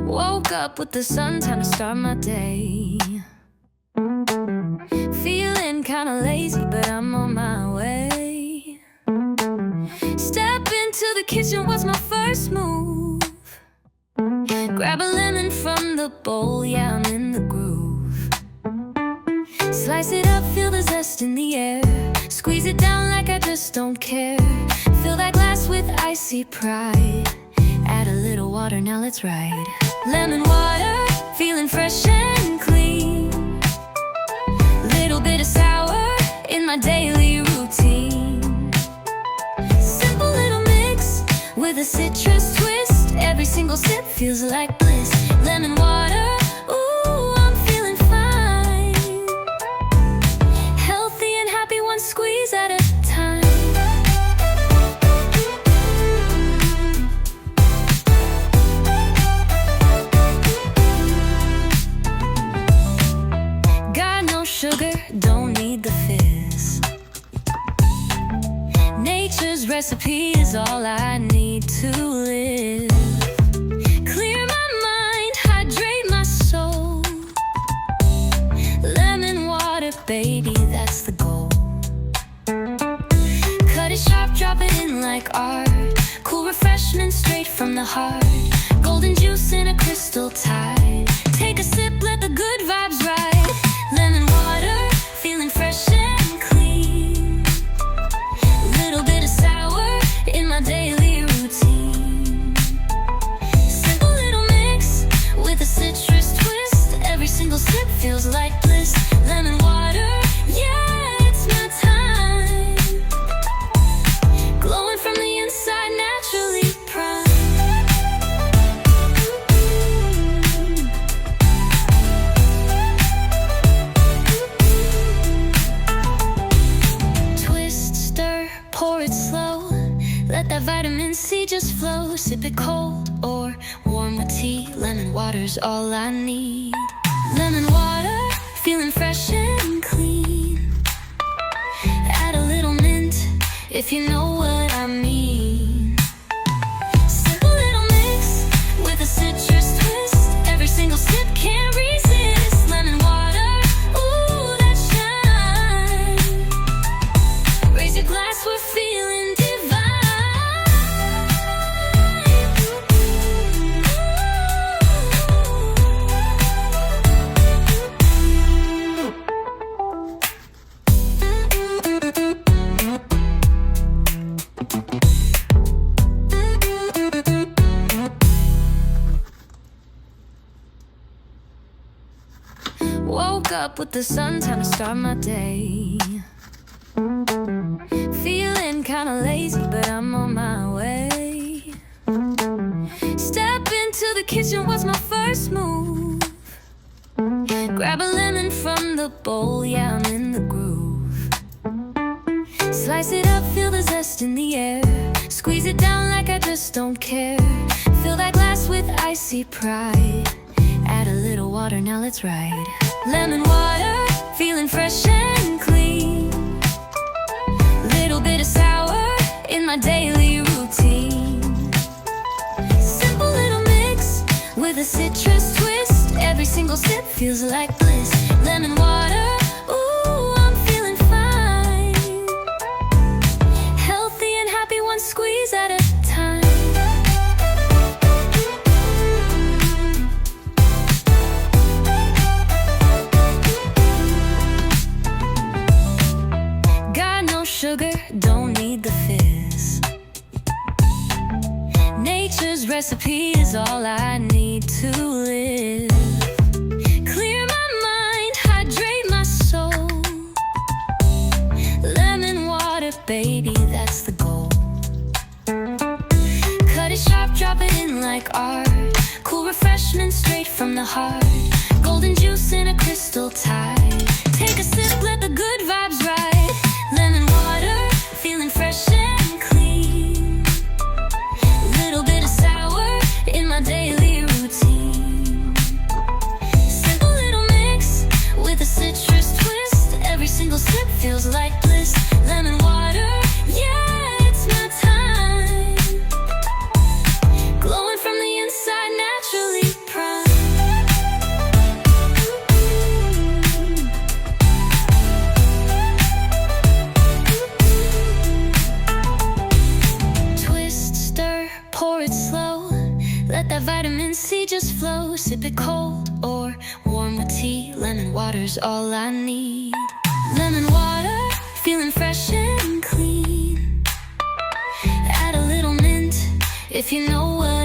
Woke up with the sun, time to start my day. Feeling kinda lazy, but I'm on my way. Step into the kitchen, what's my first move? Grab a lemon from the bowl, yeah, I'm in the groove. Slice it up, feel the zest in the air. Squeeze it down like I just don't care. Fill that glass with icy pride. Add a little water, now let's ride. Lemon water, feeling fresh and clean. Little bit of sour in my daily routine. Simple little mix with a citrus twist. Every single sip feels like bliss. Lemon water, ooh, I'm feeling fine. Healthy and happy, one squeeze at a time. Got no sugar, don't need the fizz. Nature's recipe is all I need to live. Clear my mind, hydrate my soul. Lemon water, baby, that's the goal. Cut it sharp, drop it in like art. Cool refreshment straight from the heart. Golden juice in a crystal tide. Take a sip, let the good vibes ride. Lemon water, feeling fresh and clean. Little bit of sour in my daily routine. Simple little mix with a citrus twist. Every single sip feels like bliss. Lemon water, yeah, it's my time. Glowing from the inside, naturally prime. Twist, stir, pour it slow. Let that vitamin C just flow. Sip it cold or warm with tea. Lemon water's all I need. Lemon water, feeling fresh and clean. Add a little mint, if you know what I mean. Simple little mix with a citrus twist. Every single sip can't resist. Lemon water, ooh, that shine. Raise your glass, we're feeling Woke up with the sun, time to start my day. Feeling kinda lazy, but I'm on my way. Step into the kitchen, what's my first move? Grab a lemon from the bowl, yeah, I'm in the groove. Slice it up, feel the zest in the air. Squeeze it down like I just don't care. Fill that glass with icy pride. Add a little water, now let's ride. Lemon water, feeling fresh and clean. Little bit of sour in my daily routine. Simple little mix with a citrus twist. Every single sip feels like bliss. Lemon water, ooh, I'm feeling fine. Healthy and happy, one squeeze at a time. Sugar, don't need the fizz. Nature's recipe is all I need to live. Clear my mind, hydrate my soul. Lemon water, baby, that's the goal. Cut it sharp, drop it in like art. Cool refreshment straight from the heart. Golden juice in a crystal tide. Take a sip, let the good vibes ride. Lemon water, feeling fresh and clean. Little bit of sour in my daily routine. Simple little mix with a citrus twist. Every single sip feels like bliss. Lemon water, yeah, it's my time. Glowing from the inside, naturally lemon water's all I need. Lemon water, feeling fresh and clean. Add a little mint, if you know what